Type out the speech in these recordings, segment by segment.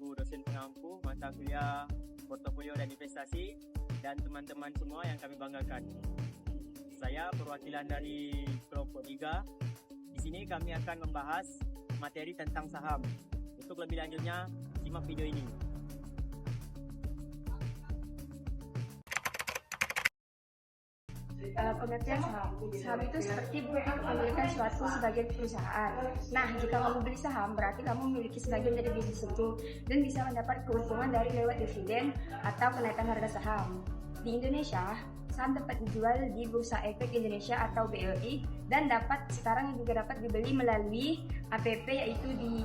Ibu dosen pengampu mata kuliah Portofolio dan Investasi, dan teman-teman semua yang kami banggakan. Saya perwakilan dari kelompok 3. Di sini kami akan membahas materi tentang saham. Untuk lebih lanjutnya, simak video ini. Pengertian saham. Saham itu seperti bukti kepemilikan suatu sebagian perusahaan. Nah, jika kamu beli saham, berarti kamu memiliki sebagian dari bisnis itu dan bisa mendapat keuntungan dari lewat dividen atau kenaikan harga saham. Di Indonesia, saham dapat dijual di Bursa Efek Indonesia atau BEI dan sekarang juga dapat dibeli melalui APP, yaitu di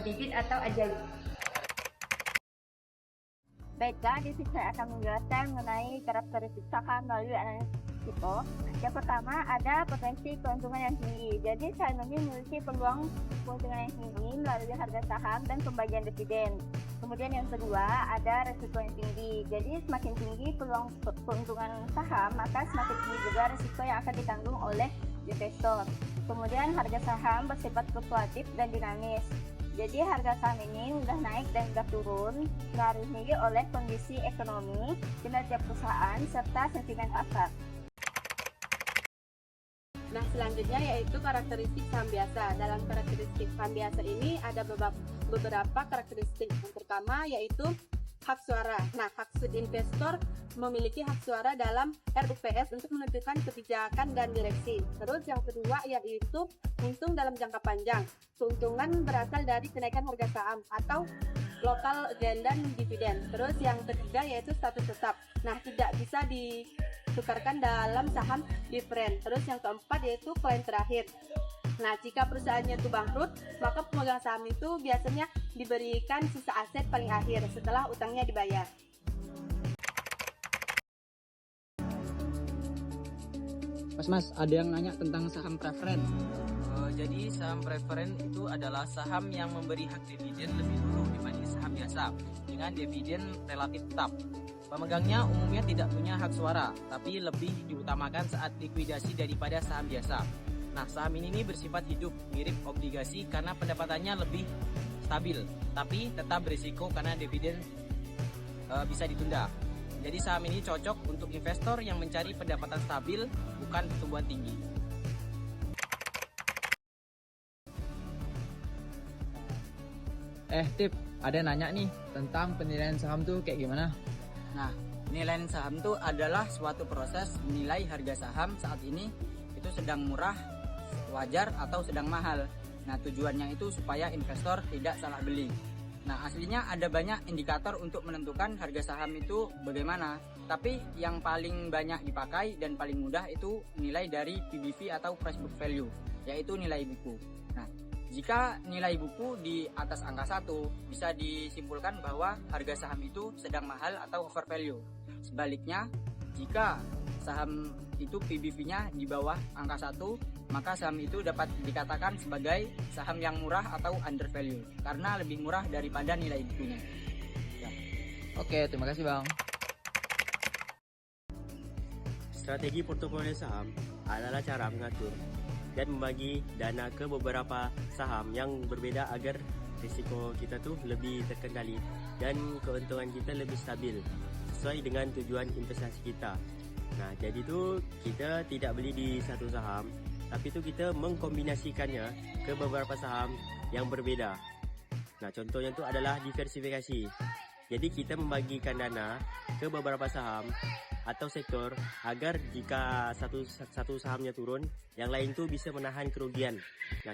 Bibit atau Ajaib. Baiklah, di sini saya akan menjelaskan mengenai karakteristik saham melalui analisis risiko. Yang pertama, ada potensi keuntungan yang tinggi. Jadi saham ini memiliki peluang keuntungan yang tinggi melalui harga saham dan pembagian dividen. Kemudian yang kedua, ada risiko yang tinggi. Jadi semakin tinggi peluang keuntungan saham, maka semakin tinggi juga risiko yang akan ditanggung oleh investor. Kemudian harga saham bersifat fluktuatif dan dinamis. Jadi harga saham ini mudah naik dan mudah turun, dipengaruhi oleh kondisi ekonomi, kinerja perusahaan, serta sentimen pasar. Nah, selanjutnya yaitu karakteristik saham biasa. Dalam karakteristik saham biasa ini ada beberapa karakteristik. Yang pertama yaitu hak suara. Nah, hak investor memiliki hak suara dalam RUPS untuk menentukan kebijakan dan direksi. Terus yang kedua yaitu untung dalam jangka panjang. Keuntungan berasal dari kenaikan harga saham atau local gain dan dividen. Terus yang ketiga yaitu status tetap. Nah, tidak bisa ditukarkan dalam saham different. Terus yang keempat yaitu klaim terakhir. Nah, jika perusahaannya itu bangkrut, maka pemegang saham itu biasanya diberikan sisa aset paling akhir setelah utangnya dibayar. Mas, ada yang nanya tentang saham preferen. Jadi saham preferen itu adalah saham yang memberi hak dividen lebih dulu dibanding saham biasa dengan dividen relatif tetap. Pemegangnya umumnya tidak punya hak suara, tapi lebih diutamakan saat likuidasi daripada saham biasa. Nah, saham ini bersifat hidup, mirip obligasi karena pendapatannya lebih stabil, tapi tetap berisiko karena dividen bisa ditunda. Jadi saham ini cocok untuk investor yang mencari pendapatan stabil, bukan pertumbuhan tinggi. Tip, ada nanya nih tentang penilaian saham tuh kayak gimana? Nah, penilaian saham itu adalah suatu proses menilai harga saham saat ini itu sedang murah, wajar, atau sedang mahal. Nah, tujuannya itu supaya investor tidak salah beli. Nah, aslinya ada banyak indikator untuk menentukan harga saham itu bagaimana. Tapi yang paling banyak dipakai dan paling mudah itu nilai dari PBV atau Price Book Value, yaitu nilai buku. Nah, jika nilai buku di atas angka 1, bisa disimpulkan bahwa harga saham itu sedang mahal atau over value. Sebaliknya, jika saham itu PBV-nya di bawah angka 1, maka saham itu dapat dikatakan sebagai saham yang murah atau under value karena lebih murah daripada nilai bukunya. Ya. Oke, terima kasih Bang. Strategi portofolio saham adalah cara mengatur dan membagi dana ke beberapa saham yang berbeda agar risiko kita tuh lebih terkendali dan keuntungan kita lebih stabil sesuai dengan tujuan investasi kita. Nah, jadi tuh kita tidak beli di satu saham, tapi tuh kita mengkombinasikannya ke beberapa saham yang berbeda. Nah, contohnya tuh adalah diversifikasi. Jadi kita membagikan dana ke beberapa saham atau sektor agar jika satu sahamnya turun, yang lain tuh bisa menahan kerugian. Nah,